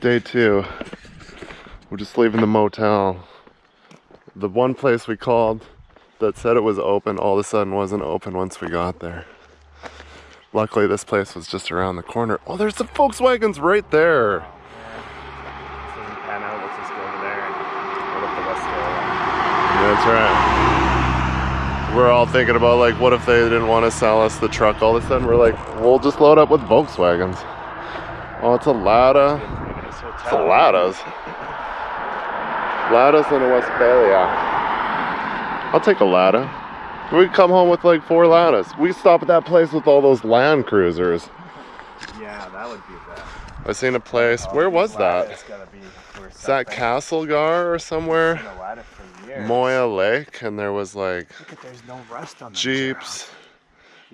Day 2. We're just leaving the motel. The one place we called that said it was open all of a sudden wasn't open once we got there. Luckily this place was just around the corner. Oh, there's the Volkswagens right there. That's right. We're all thinking about like, what if they didn't want to sell us the truck? All of a sudden we're like, we'll just load up with Volkswagens. Oh, it's a Lada. It's a Ladas. Ladas and a Westphalia. I'll take a Lada. We could come home with like 4 Ladas. We stop at that place with all those Land Cruisers. Yeah, that would be bad. I seen a place. Where was that? Is that Castlegar or somewhere? Moya Lake, and there was like there's no rust on Jeeps,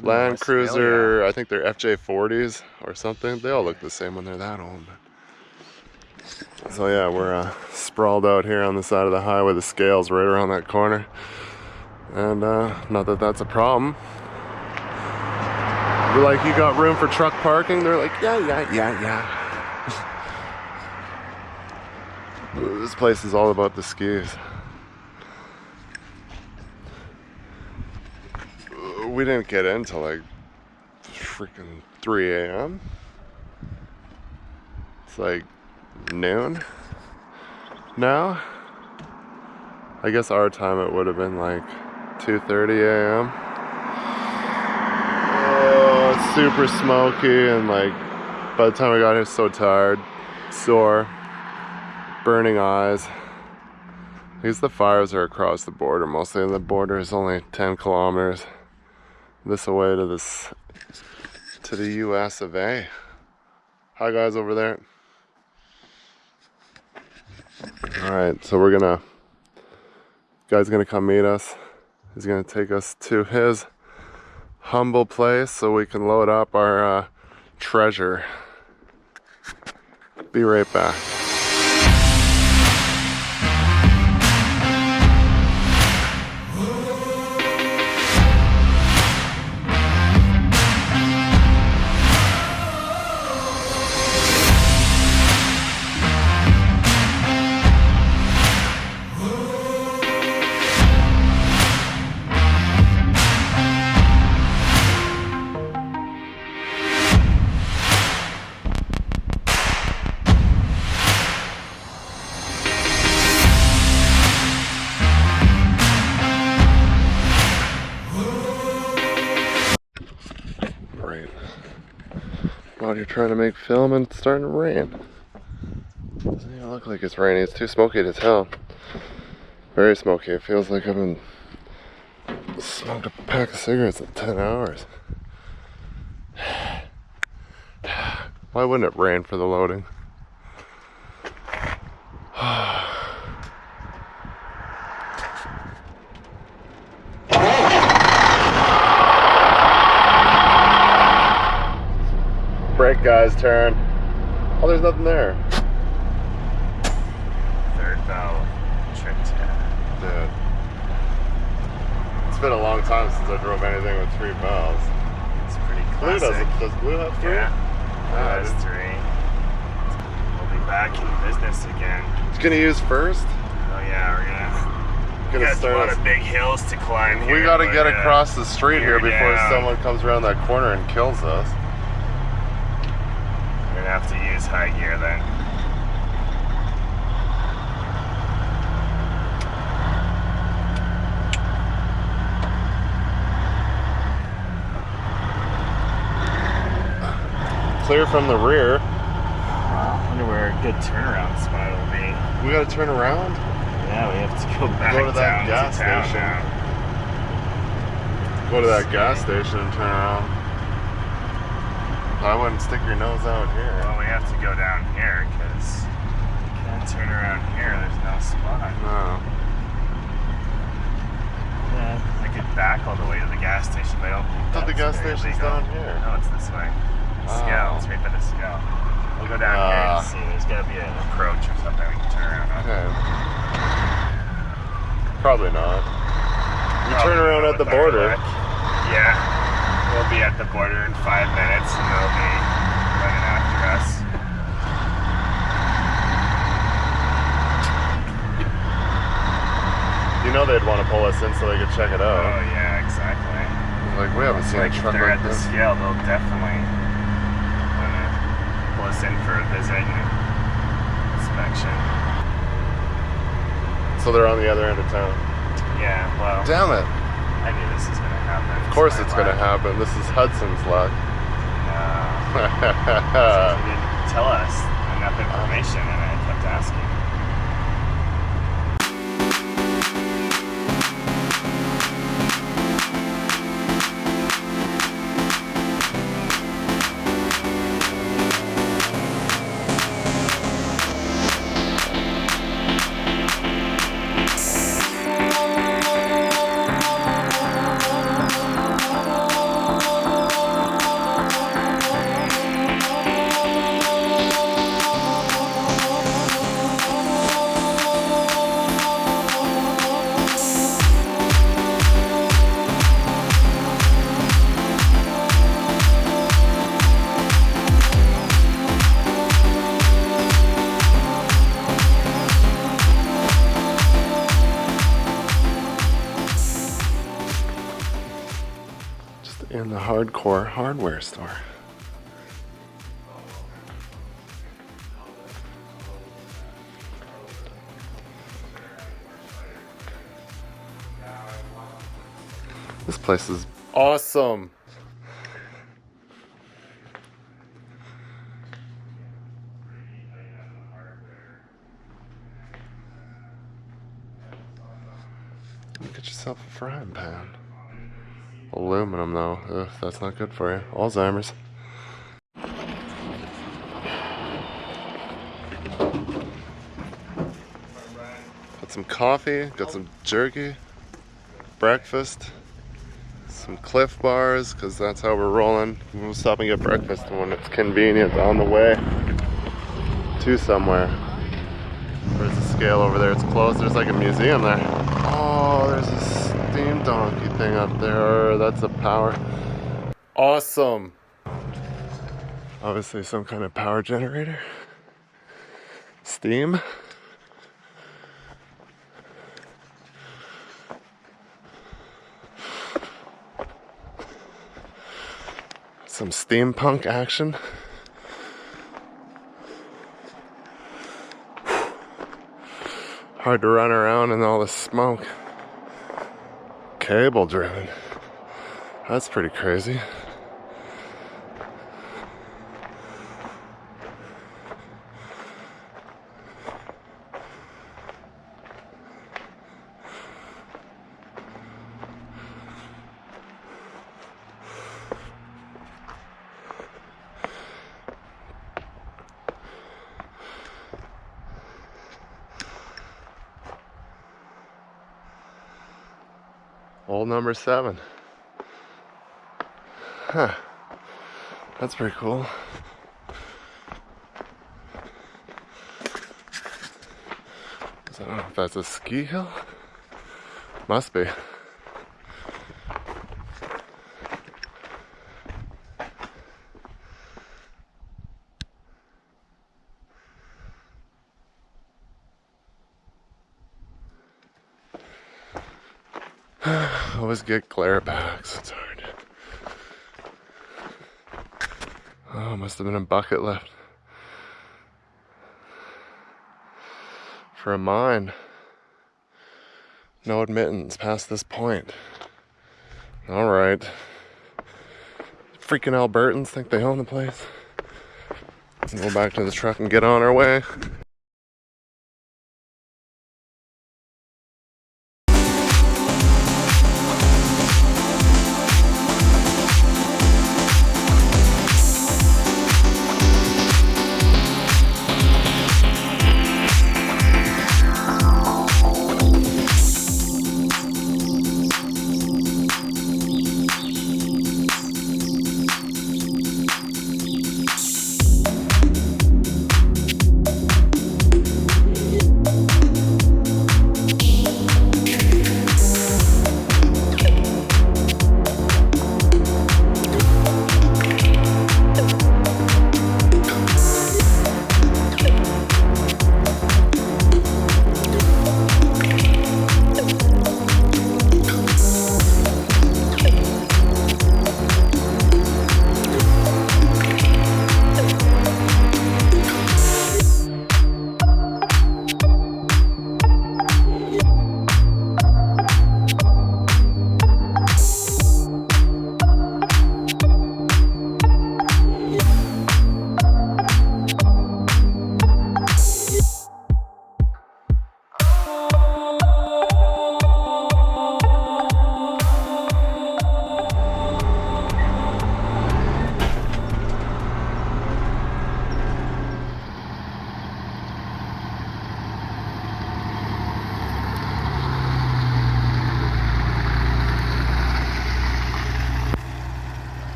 Land Cruiser. I think they're FJ40s or something. They all look the same when they're that old. So yeah, we're sprawled out here on the side of the highway. The scale's right around that corner, and not that that's a problem. We're like, you got room for truck parking? They're like, yeah. This place is all about the skis. We didn't get in till like freaking 3 a.m. It's like noon now. I guess our time it would have been like 2:30 a.m. Oh, it's super smoky, and like by the time I got here, so tired, sore, burning eyes. Because the fires are across the border mostly, and the border is only 10 kilometers this away to the US of A. Hi guys over there. Alright, so guy's gonna come meet us. He's gonna take us to his humble place so we can load up our treasure. Be right back. Out here trying to make film and it's starting to rain. Doesn't even look like it's raining. It's too smoky to tell. Very smoky. It feels like I've been smoked a pack of cigarettes in 10 hours. Why wouldn't it rain for the loading? Brake guys, turn. Oh, there's nothing there. Third valve tripped. Dude. It's been a long time since I drove anything with 3 valves. It's pretty classic. Does Blue have 3? Yeah. Has 3. We'll be back in business again. It's gonna use first? Oh yeah, we're gonna start a lot of big hills to climb here. We gotta get across the street here before someone comes around that corner and kills us. We're gonna have to use high gear then. Clear from the rear. I wonder where a good turnaround spot will be. We gotta turn around? Yeah, we have to go back to that gas station. Go to that gas station and turn around. I wouldn't stick your nose out here. Well, we have to go down here because you can't turn around here. There's no spot. No. Yeah, I could back all the way to the gas station, but I don't think the gas station's down here. No, it's this way. Scale. It's right by the scale. We'll go down here and see. There's got to be an approach or something we can turn around on. Okay. Probably not. You turn around at the border. Yeah. We'll be at the border in 5 minutes and they'll be running after us. You know they'd want to pull us in so they could check it Oh out. yeah, exactly. Like, we haven't seen a Like if truck they're like at the this. scale, they'll definitely want to pull us in for a visit and inspection. So they're on the other end of town. Yeah, well, Damn it. I knew this was gonna happen. Of course it's gonna happen. This is Hudson's luck. He didn't tell us enough information, and I kept asking. In the hardcore hardware store. This place is awesome. Get yourself a frying pan. Aluminum though, ugh, that's not good for you. Alzheimer's. Got some coffee, got some jerky, breakfast, some Cliff Bars, because that's how we're rolling. We'll stop and get breakfast when it's convenient on the way to somewhere. There's a scale over there, it's closed. There's like a museum there. Oh, there's a steam donkey thing up there. That's a power. Awesome. Obviously some kind of power generator. Steam. Some steampunk action. Hard to run around in all the smoke. Cable driven. That's pretty crazy. Old number 7. Huh. That's pretty cool. I don't know if that's a ski hill. Must be. Always get glare backs. It's hard. Oh, must have been a bucket left for a mine. No admittance past this point. All right. Freaking Albertans think they own the place. Go back to the truck and get on our way.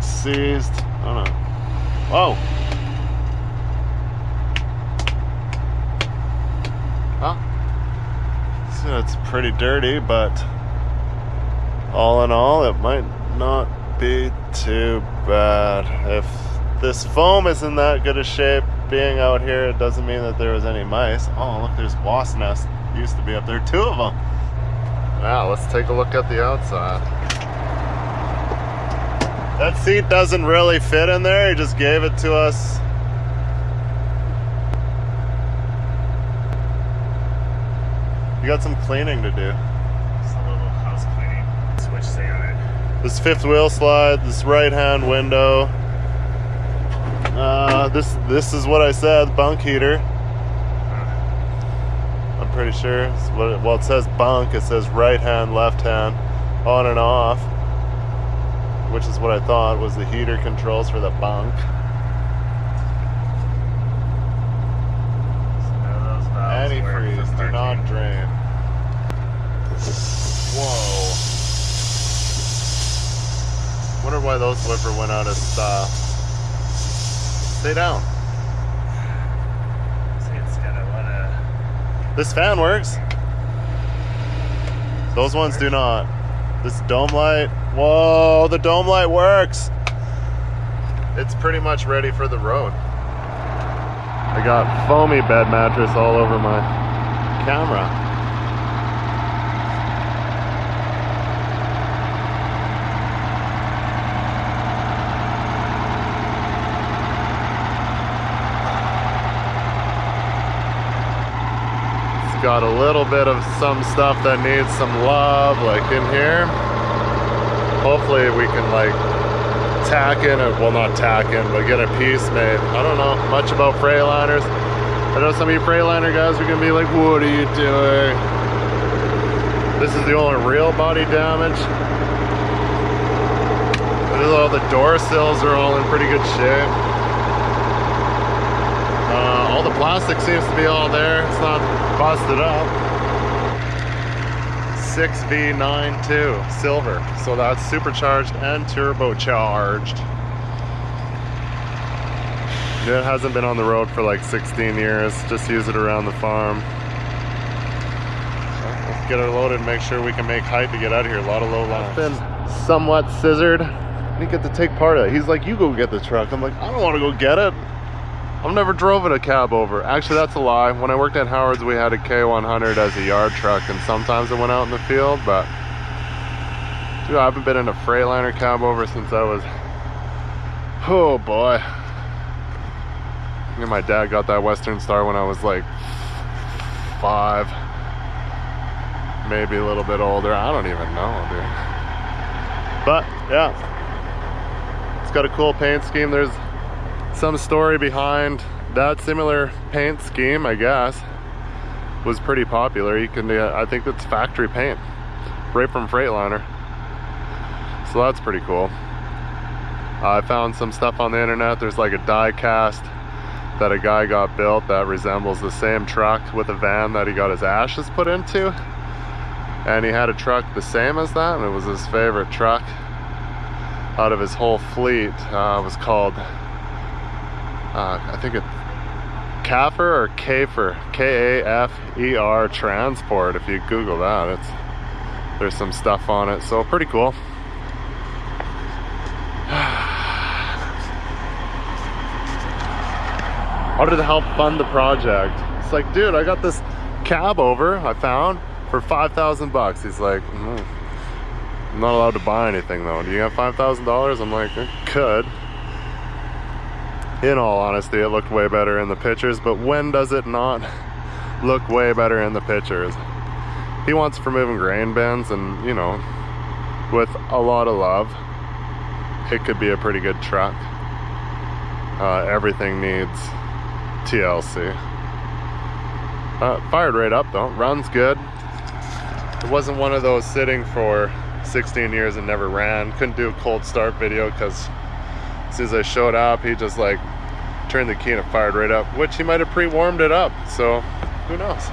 looks seized. I don't know. Whoa. Huh? So it's pretty dirty, but all in all, it might not be too bad. If this foam is in that good a shape being out here, it doesn't mean that there was any mice. Oh, look, there's wasp nests. Used to be up there, 2 of them. Now, let's take a look at the outside. That seat doesn't really fit in there. He just gave it to us. You got some cleaning to do. Just a little house cleaning. Switch thing on it. This 5th wheel slide, this right-hand window. This is what I said, bunk heater. I'm pretty sure. Well, it says bunk. It says right hand, left hand, on and off, which is what I thought was the heater controls for the bunk. Antifreeze, do not drain. Whoa. Wonder why those flipper went out of style. Stay down. It's got a lot of... This fan works. Those ones do not. This dome light, whoa, the dome light works. It's pretty much ready for the road. I got foamy bed mattress all over my camera. It's got a little bit of some stuff that needs some love, like in here. Hopefully we can like tack in it, well not tack in, but get a piece made. I don't know much about Freightliners. I know some of you Freightliner guys are gonna be like, what are you doing? This is the only real body damage. All the door sills are all in pretty good shape. All the plastic seems to be all there. It's not busted up. 6V92 silver, so that's supercharged and turbocharged. It hasn't been on the road for like 16 years. Just use it around the farm. So let's get it loaded and make sure we can make height to get out of here. A lot of low lines. Been somewhat scissored. I didn't get to take part of it. He's like, you go get the truck. I'm like, I don't want to go get it. I've never driven a cab over. Actually, that's a lie. When I worked at Howard's, we had a K100 as a yard truck, and sometimes it went out in the field, but dude, I haven't been in a Freightliner cab over since I was, oh boy. My dad got that Western Star when I was like 5, maybe a little bit older. I don't even know, dude. But yeah, it's got a cool paint scheme. There's some story behind that. Similar paint scheme, I guess, was pretty popular. You can, I think that's factory paint, right from Freightliner. So that's pretty cool. I found some stuff on the internet. There's like a die cast that a guy got built that resembles the same truck with a van that he got his ashes put into, and he had a truck the same as that, and it was his favorite truck out of his whole fleet. It was called I think it's Kafer or Kafer, K-A-F-E-R Transport. If you Google that, there's some stuff on it, so pretty cool. How did it help fund the project? It's like, dude, I got this cab over I found for 5,000 bucks. He's like, I'm not allowed to buy anything though. Do you have $5,000? I'm like, I could. In all honesty, it looked way better in the pictures, but when does it not look way better in the pictures? He wants for moving grain bins, and you know, with a lot of love, it could be a pretty good truck. Everything needs TLC. Fired right up though, runs good. It wasn't one of those sitting for 16 years and never ran. Couldn't do a cold start video because as soon as I showed up, he just like turned the key and it fired right up, which he might have pre-warmed it up, so who knows.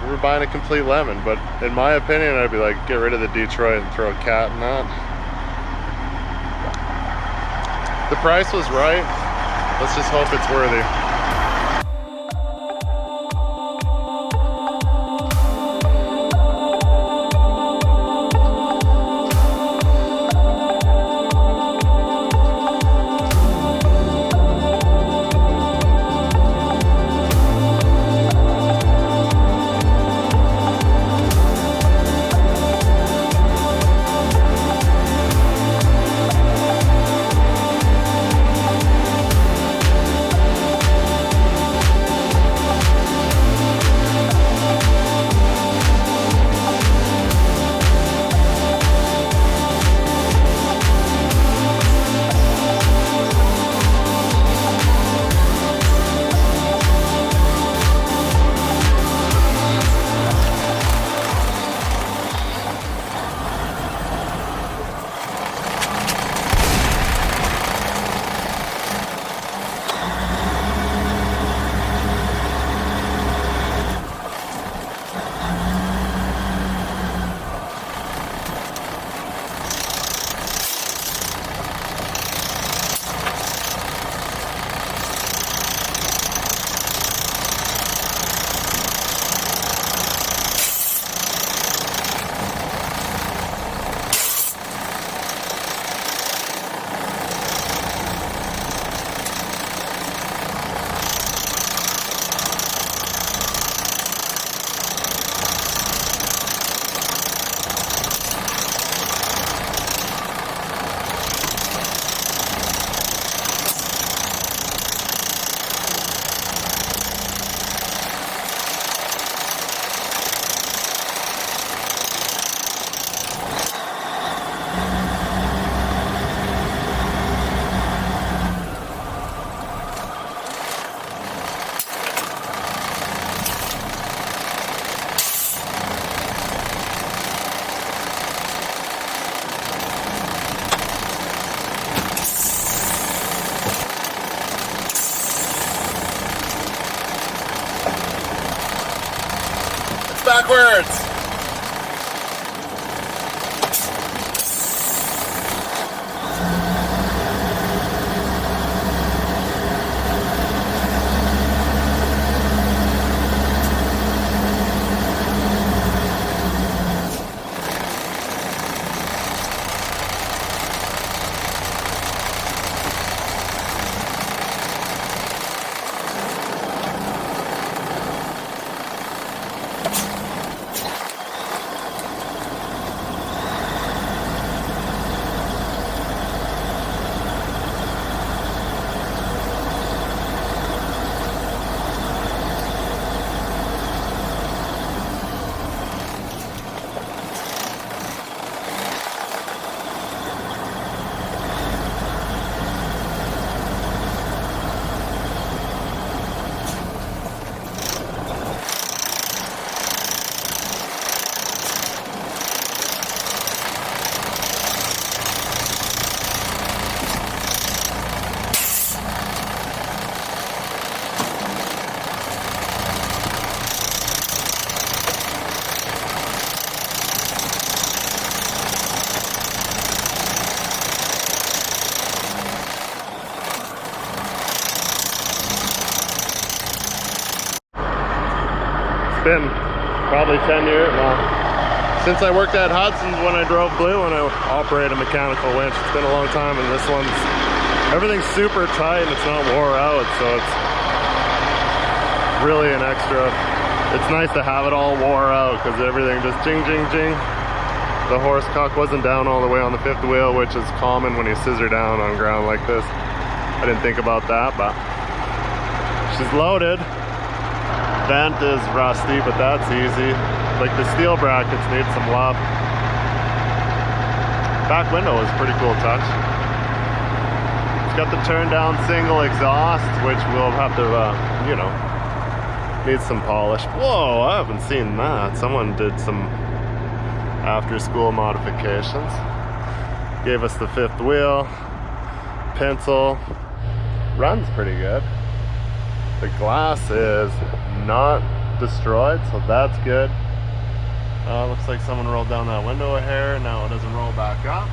We were buying a complete lemon, but in my opinion, I'd be like, get rid of the Detroit and throw a cat in that. The price was right. Let's just hope it's worthy. Backwards! It's been probably 10 years, well, since I worked at Hudson's when I drove Blue and I operated a mechanical winch. It's been a long time, and this one's, everything's super tight and it's not wore out, so it's really an extra. It's nice to have it all wore out because everything just jing, jing, jing. The horse cock wasn't down all the way on the fifth wheel, which is common when you scissor down on ground like this. I didn't think about that, but she's loaded. Vent is rusty, but that's easy. Like the steel brackets need some love. Back window is a pretty cool touch. It's got the turn down single exhaust, which we'll have to, you know, need some polish. Whoa, I haven't seen that. Someone did some after school modifications. Gave us the fifth wheel, pencil, runs pretty good. The glass is not destroyed, so that's good. Looks like someone rolled down that window a hair. Now it doesn't roll back up.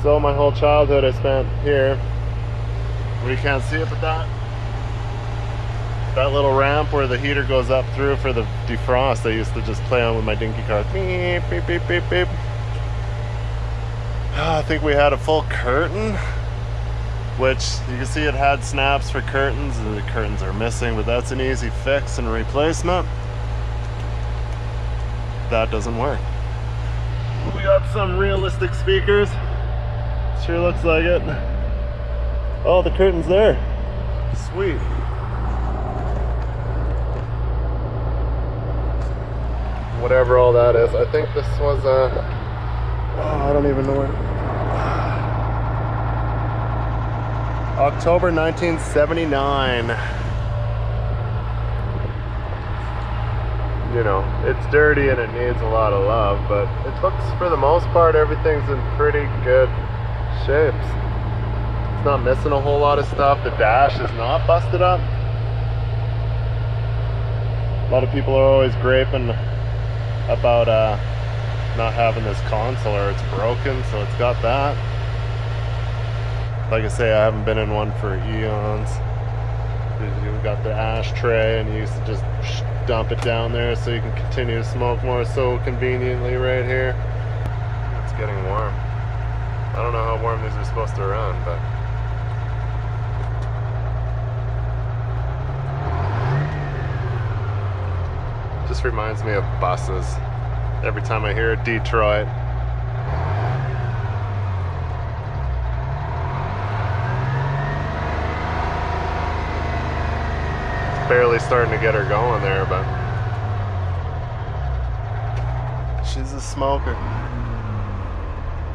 So my whole childhood I spent here. Well, you can't see it, but that little ramp where the heater goes up through for the defrost, I used to just play on with my dinky car. Beep, beep, beep, beep, beep. I think we had a full curtain, which you can see it had snaps for curtains. The curtains are missing, but that's an easy fix and replacement. That doesn't work. We got some realistic speakers. Sure looks like it. Oh, the curtain's there. Sweet. Whatever all that is. I think this was a... Oh, I don't even know where. October 1979. You know, it's dirty and it needs a lot of love, but it looks, for the most part, everything's in pretty good shapes. It's not missing a whole lot of stuff. The dash is not busted up. A lot of people are always griping about not having this console, or it's broken, so it's got that. Like I say, I haven't been in one for eons. You've got the ashtray, and you used to just dump it down there so you can continue to smoke more so conveniently right here. It's getting warm. I don't know how warm these are supposed to run, but just reminds me of buses every time I hear Detroit. Barely starting to get her going there, but she's a smoker.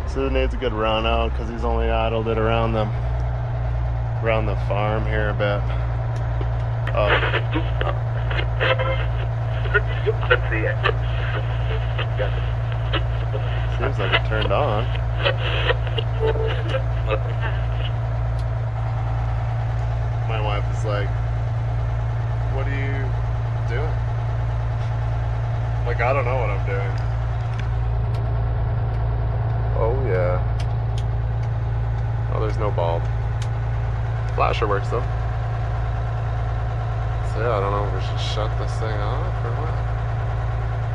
So it needs a good run out because he's only idled it around the farm here a bit. Seems like it turned on. My wife is like, "What are you doing?" Like, I don't know what I'm doing. Oh yeah. Oh, there's no bulb. Flasher works though. So yeah, I don't know if we should shut this thing off or what.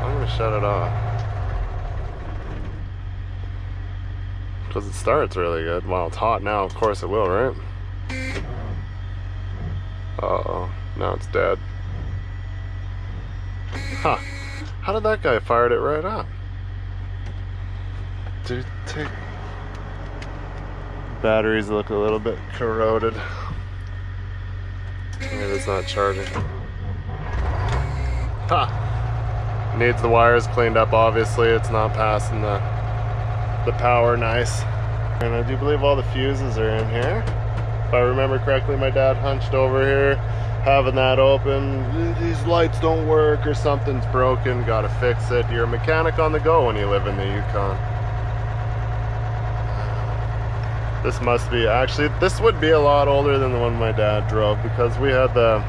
I'm gonna shut it off. Because it starts really good. While it's hot now, of course it will, right? Uh-oh. Now it's dead. Huh. How did that guy fire it right up? Did it take... Batteries look a little bit corroded. Maybe it's not charging. Huh. Needs the wires cleaned up, obviously. It's not passing the power nice. And I do believe all the fuses are in here. If I remember correctly, my dad hunched over here, having that open. These lights don't work or something's broken, gotta fix it. You're a mechanic on the go when you live in the Yukon. This must be, actually, this would be a lot older than the one my dad drove, because we had the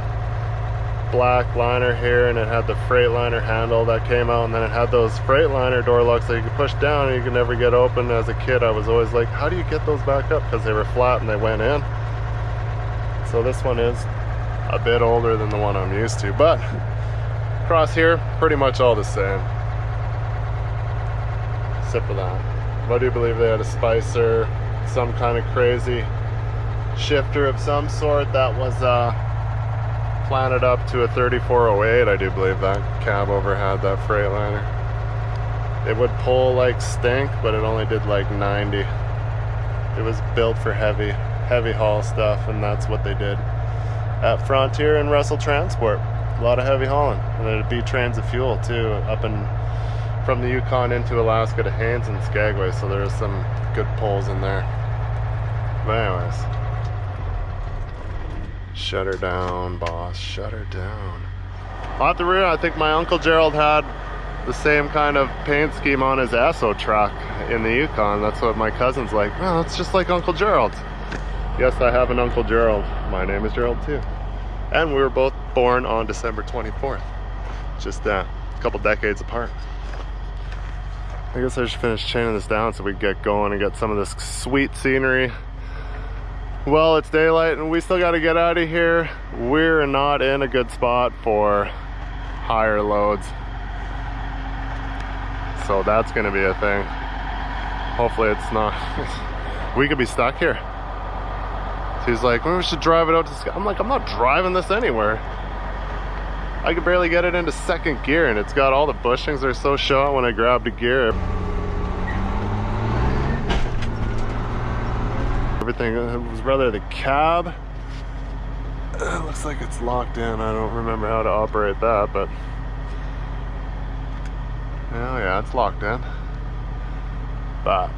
black liner here and it had the Freightliner handle that came out, and then it had those Freightliner door locks that you could push down and you could never get open. As a kid, I was always like, how do you get those back up? Because they were flat and they went in. So this one is a bit older than the one I'm used to, but across here, pretty much all the same. Sip of that. I do believe they had a spicer, some kind of crazy shifter of some sort that was planted up to a 3408. I do believe that cab over had that Freightliner. It would pull like stink, but it only did like 90. It was built for heavy haul stuff, and that's what they did at Frontier and Russell Transport. A lot of heavy hauling, and there'd be trains of fuel too, up and from the Yukon into Alaska to Haines and Skagway, so there's some good pulls in there. But anyways, shut her down, boss, shut her down. At the rear, I think my Uncle Gerald had the same kind of paint scheme on his Esso truck in the Yukon. That's what my cousin's like, well, it's just like Uncle Gerald. Yes, I have an Uncle Gerald. My name is Gerald too. And we were both born on December 24th. Just a couple decades apart. I guess I should finish chaining this down so we can get going and get some of this sweet scenery. Well, it's daylight and we still got to get out of here. We're not in a good spot for higher loads, so that's going to be a thing. Hopefully it's not. We could be stuck here. So he's like, well, we should drive it out to Sky. I'm like, I'm not driving this anywhere. I could barely get it into second gear, and it's got all the bushings are so shot when I grabbed a gear. Everything, it was rather the cab. It looks like it's locked in. I don't remember how to operate that, but oh yeah, it's locked in. But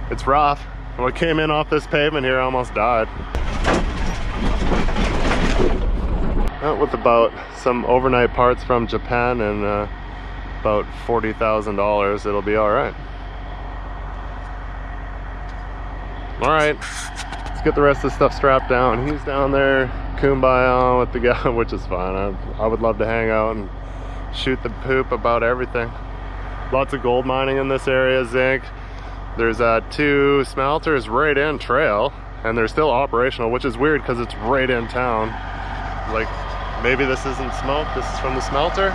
it's rough. When I came in off this pavement here, I almost died. With about some overnight parts from Japan and about $40,000, it'll be all right. All right, let's get the rest of the stuff strapped down. He's down there, kumbaya with the guy, which is fine. I would love to hang out and shoot the poop about everything. Lots of gold mining in this area, zinc. There's 2 smelters right in trail, and they're still operational, which is weird because it's right in town. Like, maybe this isn't smoke, this is from the smelter.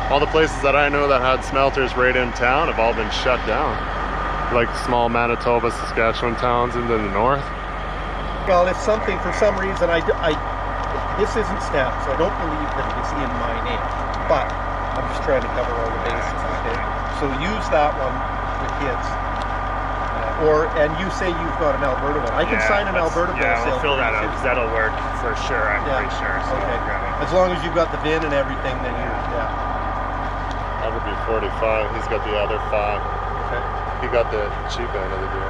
All the places that I know that had smelters right in town have all been shut down. Like small Manitoba, Saskatchewan towns into the north. Well, if something, for some reason, this isn't stamped, so I don't believe that it is in my name. But I'm just trying to cover all the bases, okay? So use that one with kids. And you say you've got an Alberta one. I can sign an Alberta bill of sale. Yeah, we'll fill that out because that'll work for sure. I'm pretty sure. So okay. As long as you've got the VIN and everything, then you're, That would be 45. He's got the other 5. Okay. He got the cheap end of the deal.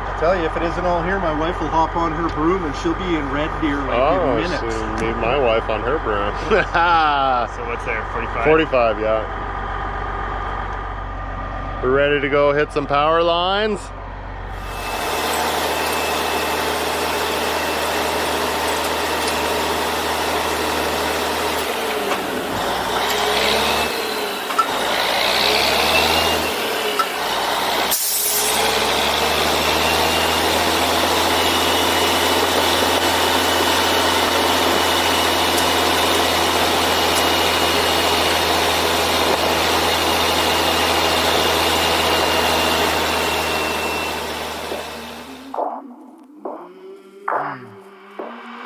I tell you, if it isn't all here, my wife will hop on her broom and she'll be in Red Deer like in minutes. She'll meet my wife on her broom. So what's there, 45? 45, yeah. We're ready to go hit some power lines.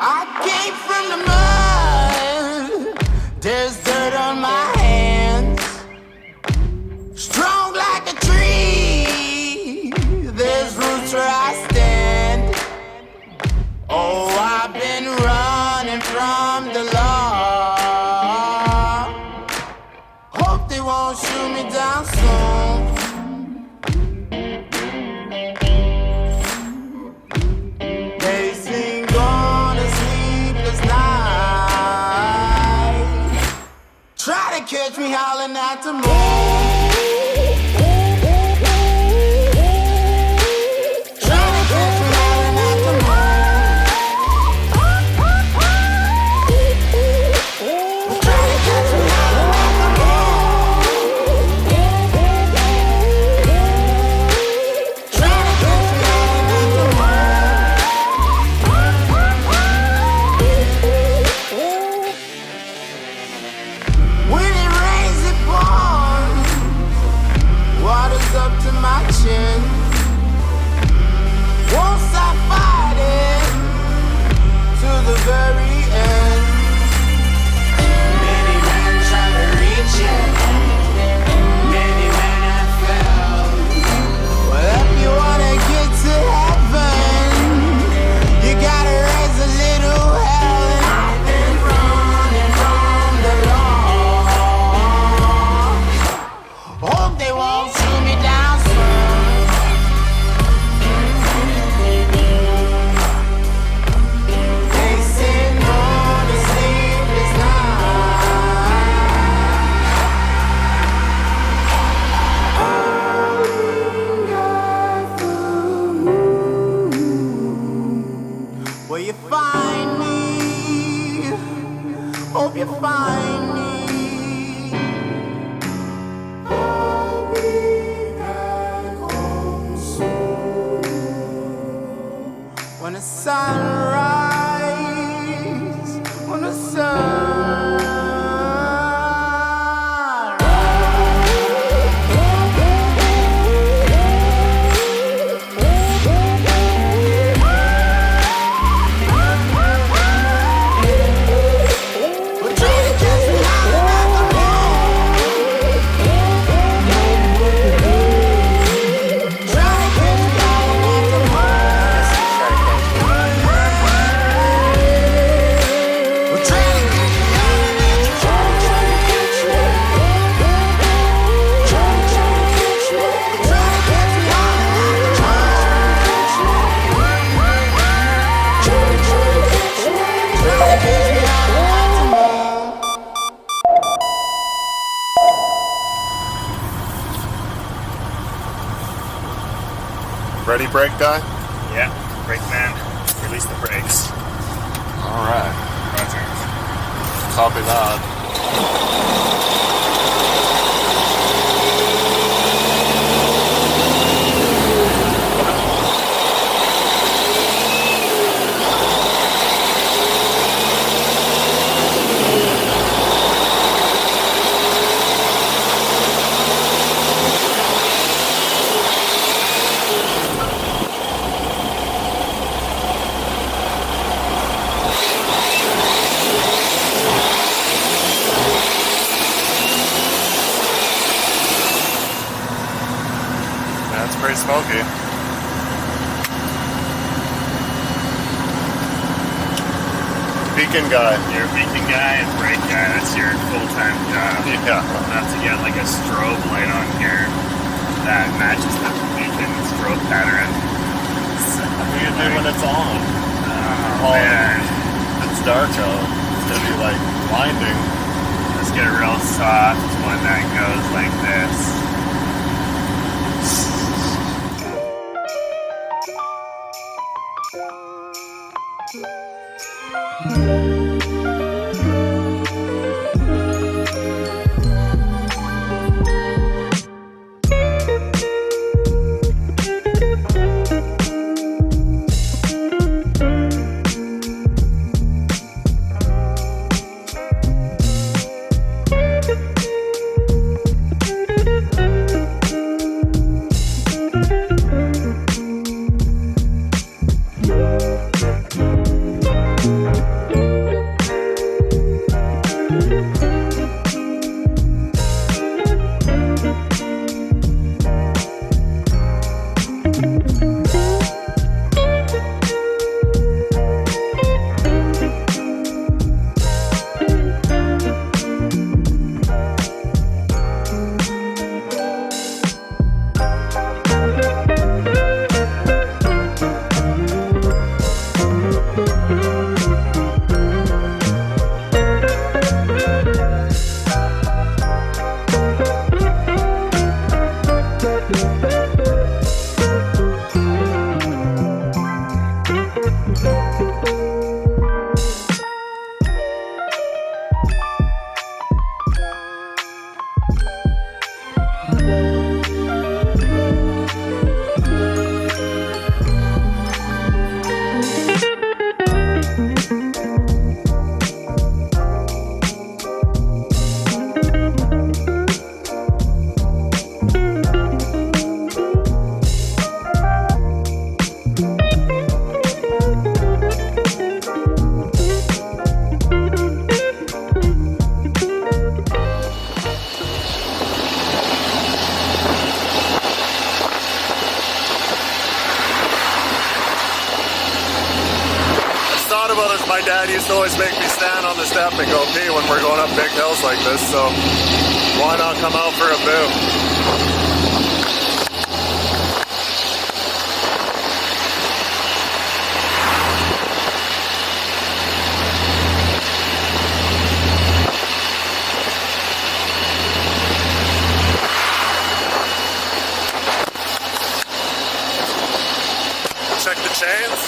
I came from the mud, there's dirt on my hands. Strong like a tree, there's roots where I stand. Oh, I've been running from the law. Hope they won't shoot me down soon. Catch me howling at the moon. Trying to catch me howling at the moon. Trying to catch me howling at the moon. Trying to catch me howling at the moon. When water's up to my chin. Won't stop fighting to the very end. Many men try to reach it. Many men have failed. Well, if you wanna get to heaven, you gotta raise a little hell. And I've been running from the law. Hope they won't shoot me down soon. They say no to Ready, brake guy? Yeah, brake man, release the brakes. All right. Roger. Copy that. That's pretty smoky. Beacon guy. You're a beacon guy and brake guy. That's your full-time job. Yeah. Not to get like a strobe light on here that matches the beacon strobe pattern. What do you do when it's on? Oh man. It's dark out. It's gonna be like blinding. Let's get a real soft one that goes like this. My dad used to always make me stand on the step and go pee when we're going up big hills like this, so why not come out for a boo? Check the chains.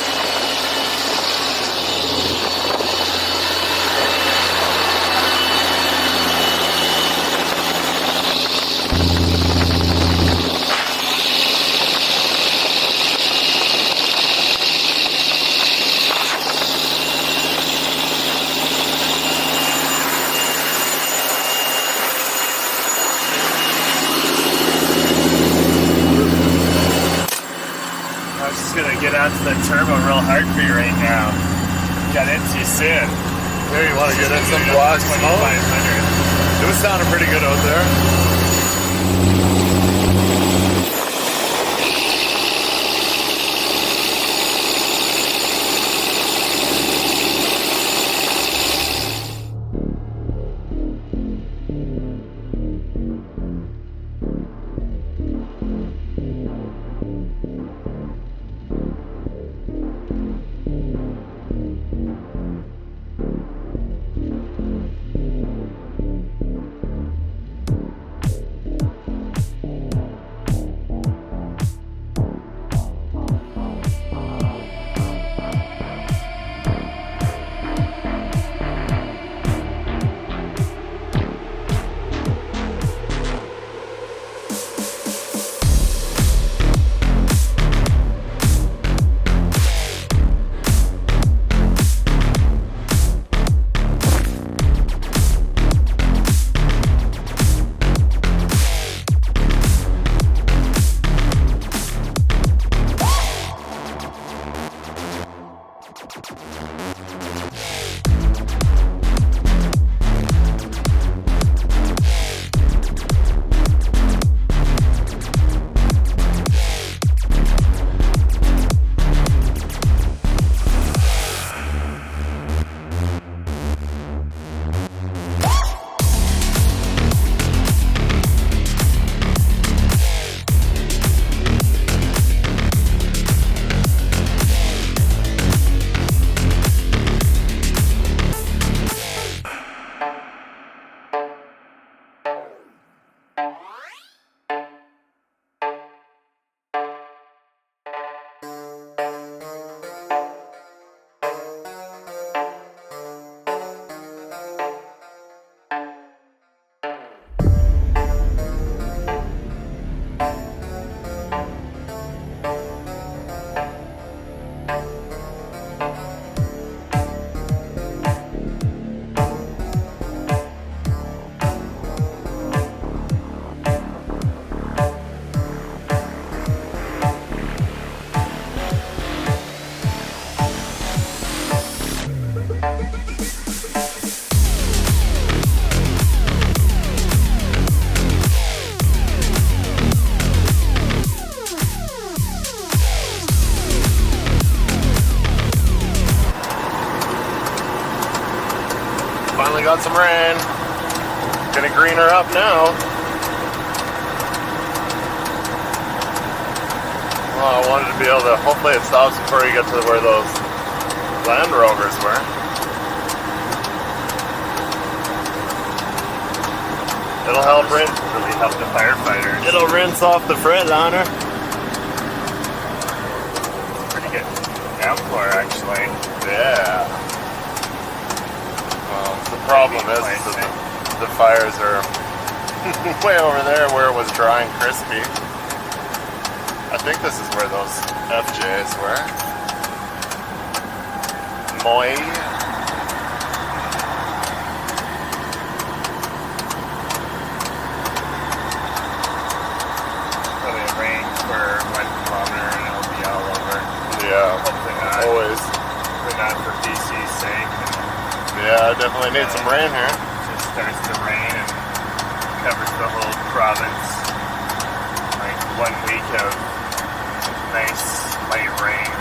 Gonna get out to the turbo real hard for you right now. Got in too soon. Here, you want to get in some black smoke? 2500. It was sounding pretty good out there. got some rain. Gonna green her up now. Well, I wanted to be able to, hopefully it stops before you get to where those Land Rovers were. It'll help rinse. Really help the firefighters. It'll rinse off the Freightliner. Pretty good downpour, actually. Yeah. Well, the problem is that the fires are way over there where it was dry and crispy. I think this is where those FJs were. Moi. Probably rain for 1 kilometer and it'll be all over. Yeah. Hopefully not. Always. Hopefully not for BC's sake. Yeah, I definitely need some rain here. It just starts to rain and covers the whole province. Like 1 week of nice light rain.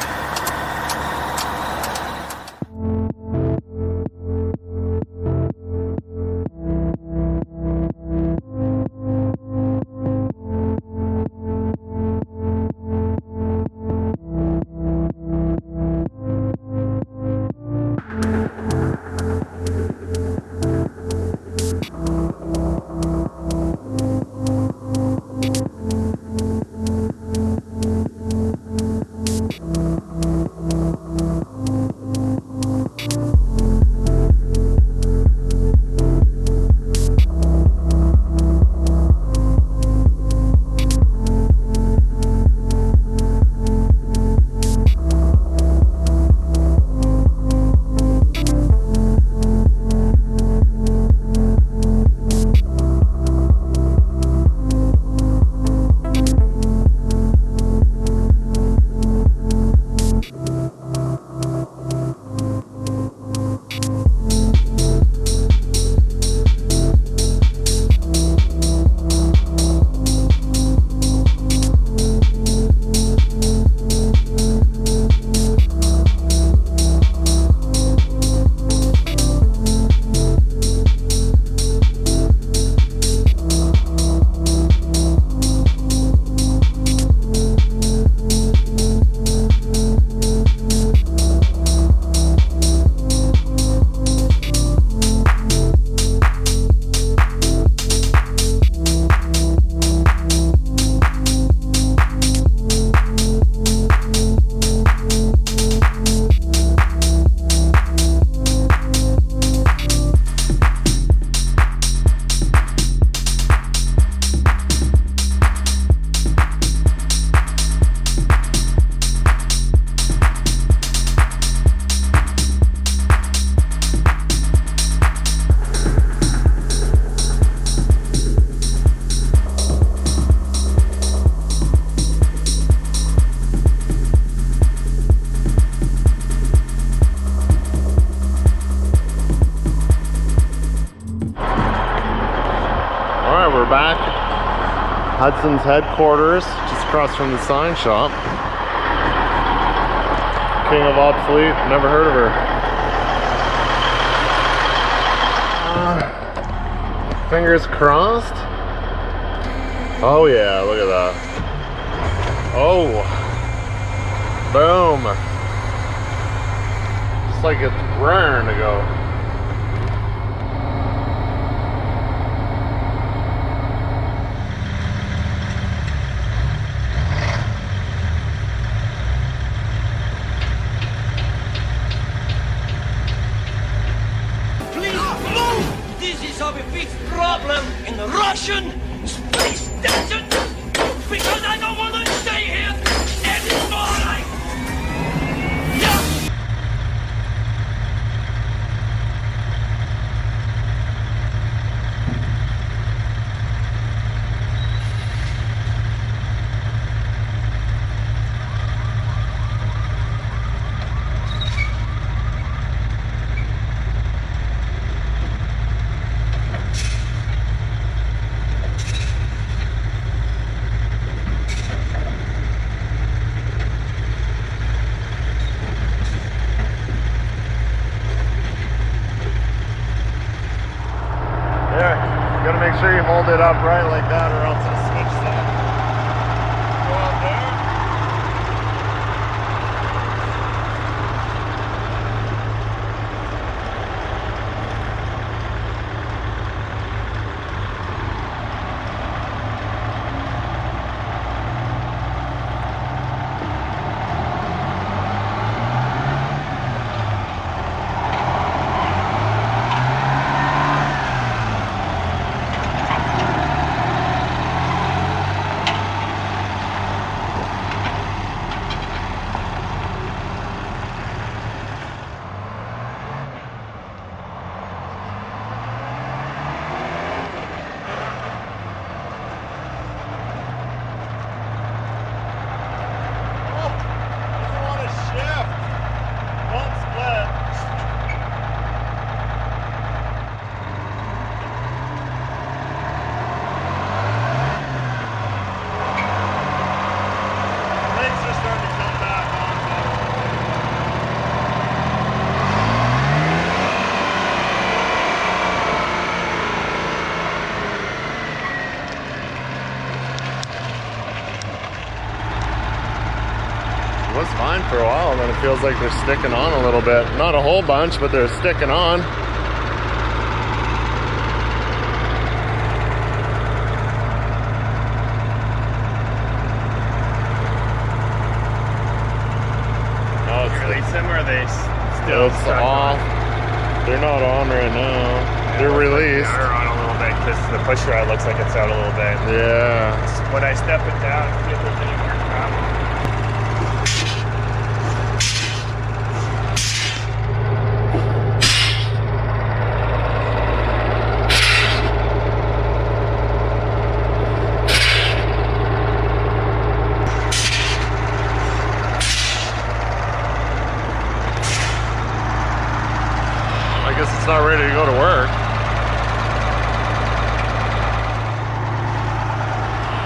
We're back. Hudson's headquarters, just across from the sign shop. King of Obsolete, never heard of her. Fingers crossed. Oh yeah, look at that. Oh, boom. Just like it's raring to go. Have a big problem in the Russian space station because I don't want to stay here anymore. hold it up right like that, or else I'll switch sides. Go out there. Was fine for a while, and then it feels like they're sticking on a little bit. Not a whole bunch, but they're sticking on. Oh, it's release them, or are they still stuck off? They're not on right now. They're released. They're on a little bit because the push rod looks like it's out a little bit. Yeah. When I step it down, see if there's any more travel. I guess it's not ready to go to work.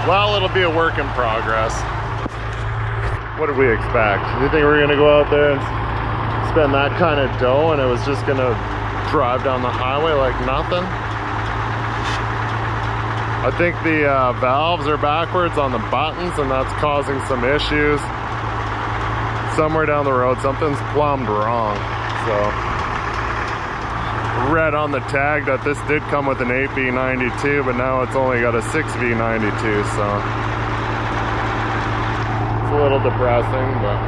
Well, it'll be a work in progress. What did we expect? Do you think we were gonna go out there and spend that kind of dough and it was just gonna drive down the highway like nothing? I think the valves are backwards on the buttons, and that's causing some issues. Somewhere down the road, something's plumbed wrong. So, read on the tag that this did come with an 8V92, but now it's only got a 6V92, so it's a little depressing, but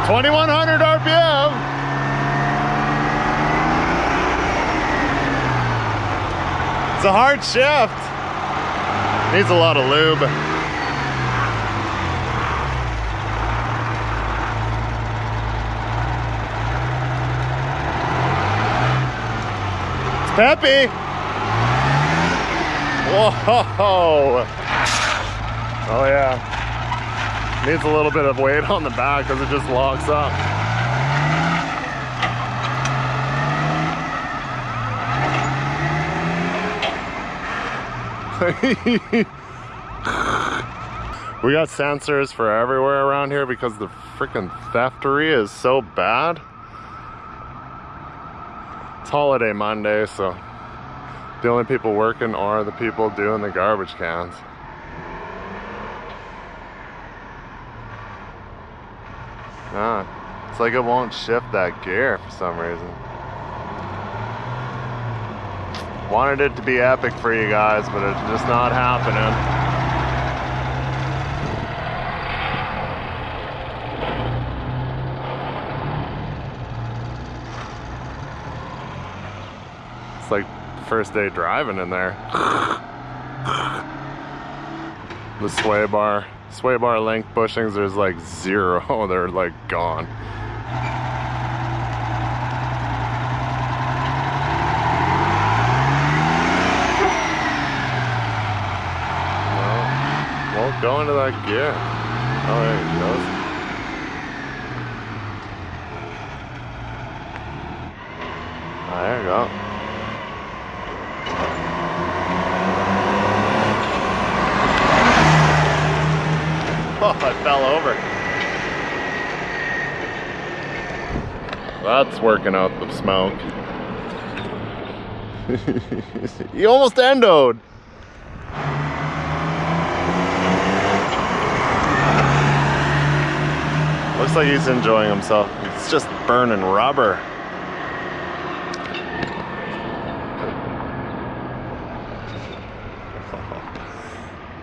$2,100 RPM. It's a hard shift. Needs a lot of lube. It's peppy. Whoa. Oh yeah. Needs a little bit of weight on the back because it just locks up. We got sensors for everywhere around here because the freaking theftery is so bad. It's holiday Monday, so the only people working are the people doing the garbage cans. Ah, it's like it won't shift that gear for some reason. Wanted it to be epic for you guys, but it's just not happening. It's like first day driving in there. The sway bar length bushings, there's like 0. They're like gone. Won't go into that gear. Oh, there it goes. Oh, there you go. Oh, I fell over. That's working out the smoke. He almost endoed. Looks like he's enjoying himself. It's just burning rubber.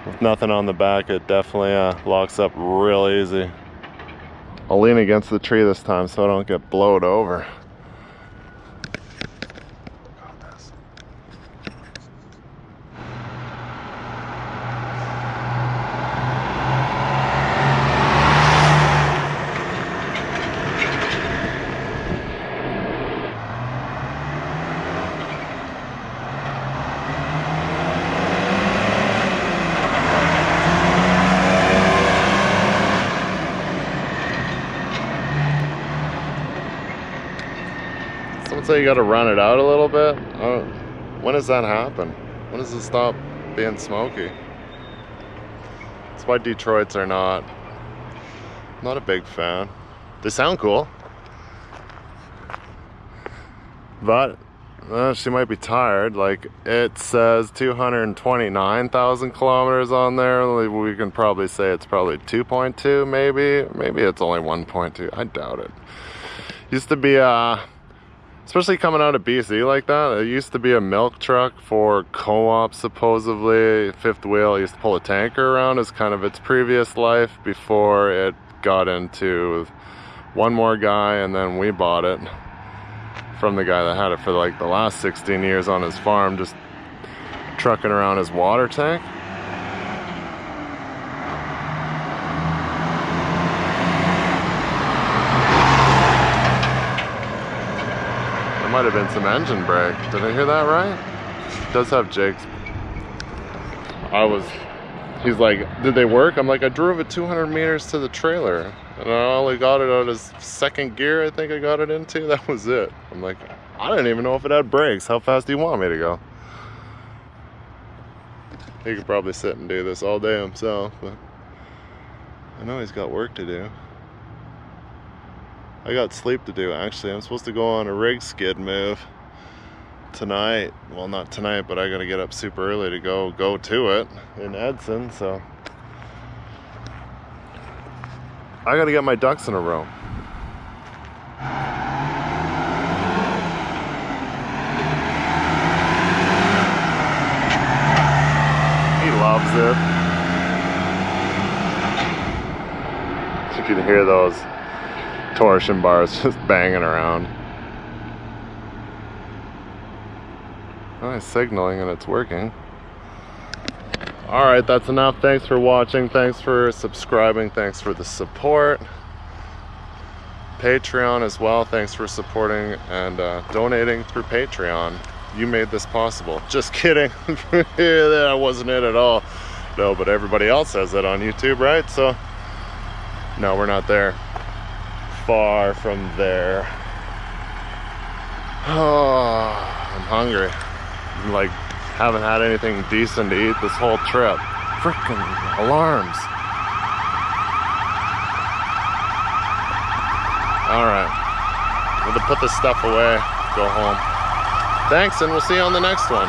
With nothing on the back, it definitely locks up real easy. I'll lean against the tree this time so I don't get blowed over. Someone say you gotta run it out a little bit. When does that happen? When does it stop being smoky? That's why Detroits are not a big fan. They sound cool, but she might be tired. Like, it says 229,000 kilometers on there. We can probably say it's probably 2.2, maybe it's only 1.2. I doubt it. Used to be especially coming out of BC like that, it used to be a milk truck for co-op, supposedly. Fifth Wheel used to pull a tanker around as kind of its previous life before it got into one more guy, and then we bought it from the guy that had it for like the last 16 years on his farm, just trucking around his water tank. Might have been some engine brake. Did I hear that right? It does have jigs. He's like, did they work? I'm like, I drove it 200 meters to the trailer and I only got it out of second gear. I think I got it into. That was it. I'm like, I didn't even know if it had brakes. How fast do you want me to go? He could probably sit and do this all day himself, but I know he's got work to do. I got sleep to do, actually. I'm supposed to go on a rig skid move tonight. Well, not tonight, but I gotta get up super early to go to it in Edson, so I gotta get my ducks in a row. He loves it. You can hear those torsion bars just banging around. Oh, it's signaling and it's working. Alright, that's enough. Thanks for watching. Thanks for subscribing. Thanks for the support. Patreon as well. Thanks for supporting and donating through Patreon. You made this possible. Just kidding. That wasn't it at all. No, but everybody else says that on YouTube, right? So, no, we're not there. Far from there. Oh, I'm hungry. I'm like, haven't had anything decent to eat this whole trip. Freaking alarms. Alright. I'm gonna put this stuff away, go home. Thanks, and we'll see you on the next one.